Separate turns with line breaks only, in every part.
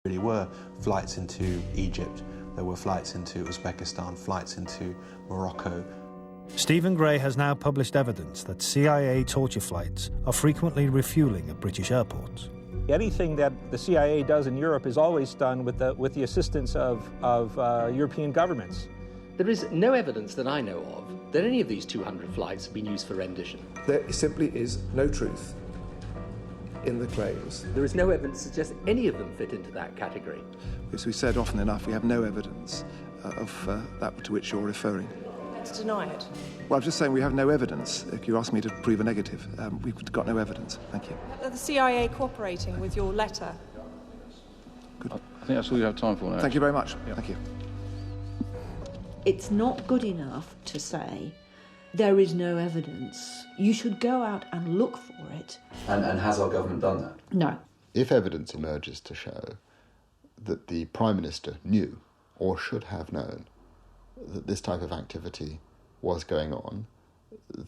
There really were flights into Egypt, there were flights into Uzbekistan, flights into Morocco.
Stephen Gray has now published evidence that CIA torture flights are frequently refuelling at British airports.
Anything that the CIA does in Europe is always done with the assistance of European governments.
There is no evidence that I know of that any of these 200 flights have been used for rendition.
There simply is no truth in the claims.
There is no evidence to suggest any of them fit into that category.
As we said often enough, we have no evidence of that to which you're referring.
To deny it.
Well, I'm just saying we have no evidence. If you ask me to prove a negative, we've got no evidence. Thank you.
Are the CIA cooperating with your letter?
Good.
I think that's all you have time for now.
Thank you very much.
Yeah.
Thank you.
It's not good enough to say there is no evidence. You should go out and look for it.
And has our government done that?
No.
If evidence emerges to show that the Prime Minister knew or should have known that this type of activity was going on,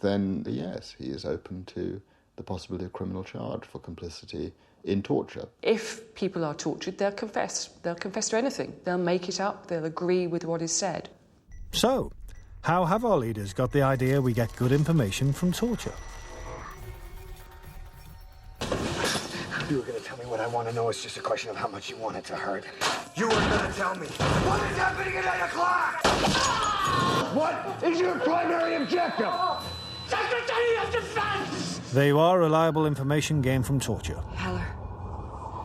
then yes, he is open to the possibility of criminal charge for complicity in torture.
If people are tortured, they'll confess. They'll confess to anything. They'll make it up. They'll agree with what is said.
So, how have our leaders got the idea we get good information from torture?
You were going to tell me what I want to know. It's just a question of how much you want it to hurt. You were going to tell me what is happening at 8 o'clock! What is your primary objective? Secretary of Defense!
There you are, reliable information gained from torture.
Heller.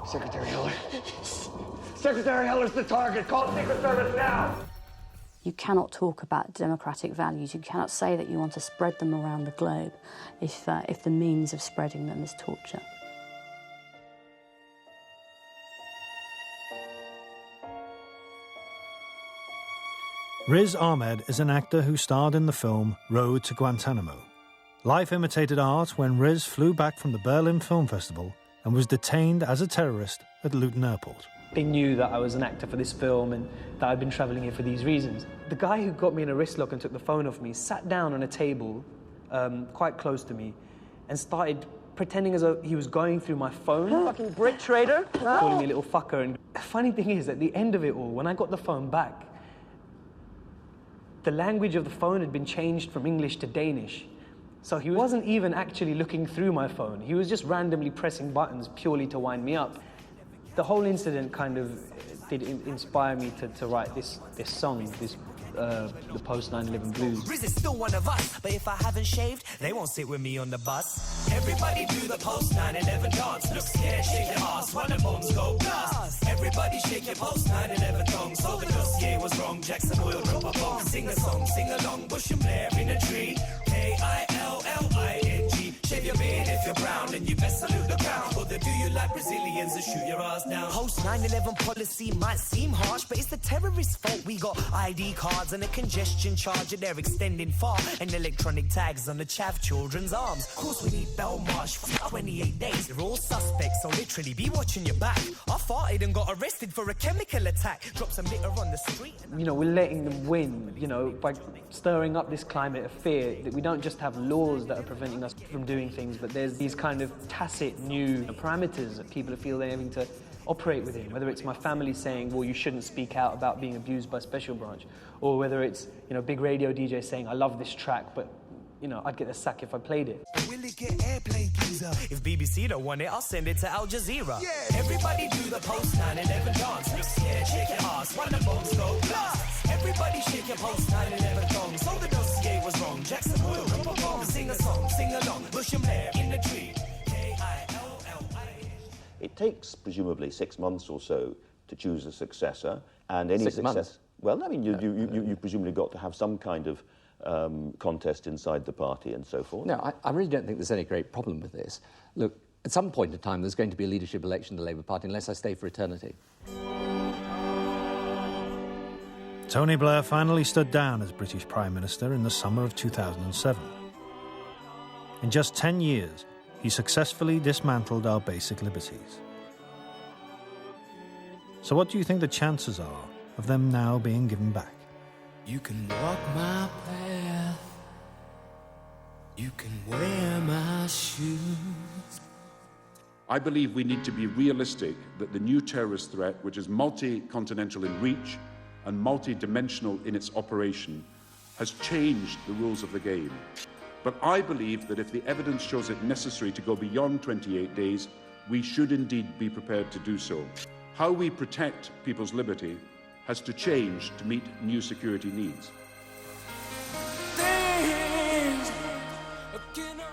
Secretary Heller. Secretary Heller's the target. Call Secret Service now!
You cannot talk about democratic values. You cannot say that you want to spread them around the globe if the means of spreading them is torture.
Riz Ahmed is an actor who starred in the film Road to Guantanamo. Life imitated art when Riz flew back from the Berlin Film Festival and was detained as a terrorist at Luton Airport.
They knew that I was an actor for this film and that I'd been travelling here for these reasons. The guy who got me in a wrist lock and took the phone off me sat down on a table quite close to me and started pretending as though he was going through my phone. Fucking Brit trader! Calling me a little fucker. And the funny thing is, at the end of it all, when I got the phone back, the language of the phone had been changed from English to Danish. So he wasn't even actually looking through my phone. He was just randomly pressing buttons purely to wind me up. The whole incident kind of did inspire me to write this song, the post 9/11 blues.
Riz is still one of us, but if I haven't shaved, they won't sit with me on the bus. Everybody do the post 9/11 dance. Look scared, shake your ass when the bombs go blast. Everybody shake your post 9/11 thong. So the dossier was wrong. Jackson will drop a bomb. Sing a song, sing along. Bush and Blair in a tree. K-I-L-L-I-N-G. Shave your beard if you're brown, and you best salute the ground. Or do you like Brazilians and shoot your ass down? Post 9/11 policy might seem harsh, but it's the terrorists' fault. We got ID cards and a congestion charge, and they're extending far. And electronic tags on the chav children's arms. Of course we need Belmarsh for 28 days. They're all suspects, so literally be watching your back. I farted and got arrested for a chemical attack. Drop some litter on the street.
You know, we're letting them win, you know, by stirring up this climate of fear. That we don't just have laws that are preventing us from doing things, but there's these kind of tacit new parameters that people feel they're having to operate within. Whether it's my family saying, well, you shouldn't speak out about being abused by Special Branch, or whether it's, you know, big radio DJ saying, I love this track, but, you know, I'd get the sack if I played it.
Will it get airplay, geezer? If BBC don't want it, I'll send it to Al Jazeera. Yeah. Everybody do the post 9/11 dance. Look scared, shake your ass when the bombs go blast. Everybody shake your post 9/11 thong. So the dossier was wrong. Jackson will drop a bomb. Sing a song, sing along. Bush and Blair in the tree.
It takes presumably 6 months or so to choose a successor, and any
6 months?
Well, I mean, you presumably got to have some kind of contest inside the party and so forth.
No, I really don't think there's any great problem with this. Look, at some point in time, there's going to be a leadership election in the Labour Party unless I stay for eternity.
Tony Blair finally stood down as British Prime Minister in the summer of 2007. In just 10 years, he successfully dismantled our basic liberties. So what do you think the chances are of them now being given back?
You can walk my path. You can wear my shoes.
I believe we need to be realistic that the new terrorist threat, which is multi-continental in reach and multi-dimensional in its operation, has changed the rules of the game. But I believe that if the evidence shows it necessary to go beyond 28 days, we should indeed be prepared to do so. How we protect people's liberty has to change to meet new security needs.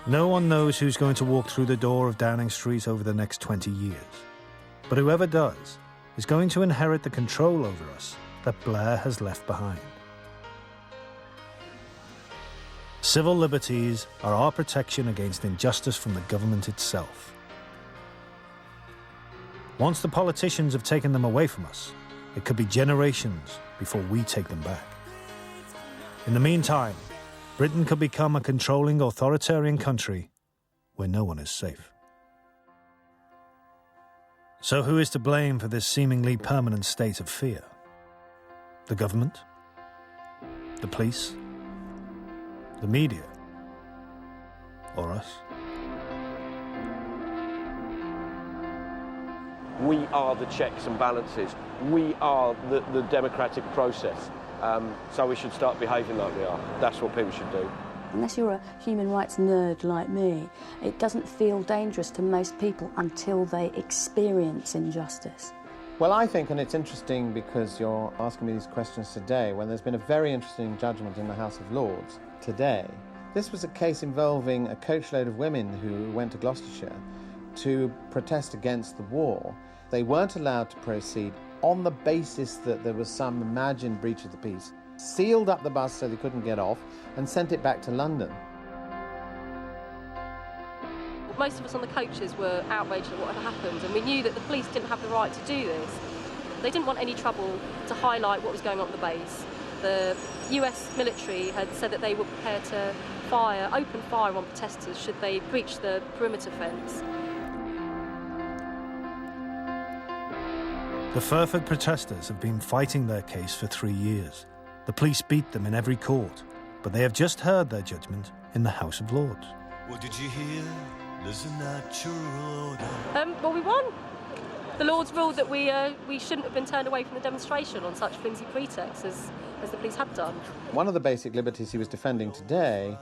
No one knows who's going to walk through the door of Downing Street over the next 20 years. But whoever does is going to inherit the control over us that Blair has left behind. Civil liberties are our protection against injustice from the government itself. Once the politicians have taken them away from us, it could be generations before we take them back. In the meantime, Britain could become a controlling authoritarian country where no one is safe. So who is to blame for this seemingly permanent state of fear? The government? The police? The media? Or us?
We are the checks and balances. We are the democratic process. So we should start behaving like we are. That's what people should do.
Unless you're a human rights nerd like me, it doesn't feel dangerous to most people until they experience injustice.
Well, I think, and it's interesting because you're asking me these questions today, when there's been a very interesting judgment in the House of Lords today. This was a case involving a coachload of women who went to Gloucestershire to protest against the war. They weren't allowed to proceed on the basis that there was some imagined breach of the peace, sealed up the bus so they couldn't get off, and sent it back to London.
Most of us on the coaches were outraged at what had happened, and we knew that the police didn't have the right to do this. They didn't want any trouble to highlight what was going on at the base. The US military had said that they were prepared to open fire on protesters should they breach the perimeter fence.
The Furford protesters have been fighting their case for 3 years. The police beat them in every court, but they have just heard their judgment in the House of Lords.
What did you hear? There's a natural order.
Well, we won. The Lords ruled that we shouldn't have been turned away from the demonstration on such flimsy pretexts as the police had done.
One of the basic liberties he was defending today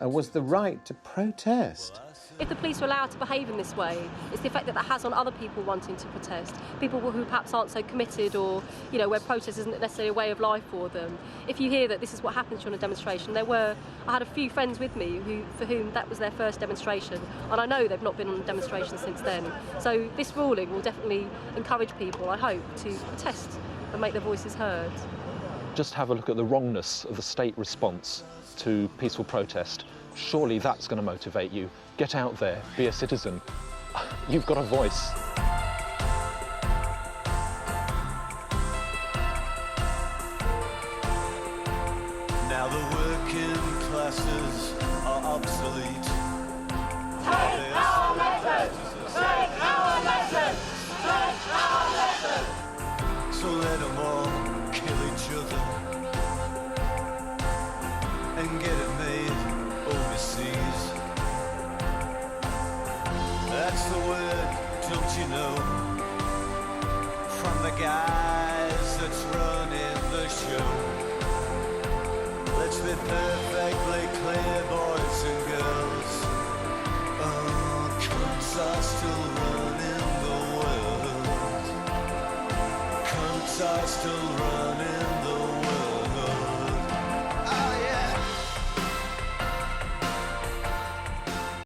was the right to protest.
If the police are allowed to behave in this way, it's the effect that that has on other people wanting to protest, people who perhaps aren't so committed, or where protest isn't necessarily a way of life for them. If you hear that this is what happens during a demonstration, I had a few friends with me for whom that was their first demonstration, and I know they've not been on a demonstration since then. So this ruling will definitely encourage people, I hope, to protest and make their voices heard.
Just have a look at the wrongness of the state response to peaceful protest. Surely that's going to motivate you. Get out there, be a citizen. You've got a voice.
Now the working classes are obsolete. Take our letters! Take our letters! Take our letters! So let them all kill each other and get it made overseas. That's the word, don't you know, from the guys that's running the show. Let's be perfectly clear, boys and girls. Oh, cunts are still running the world. Cunts are still running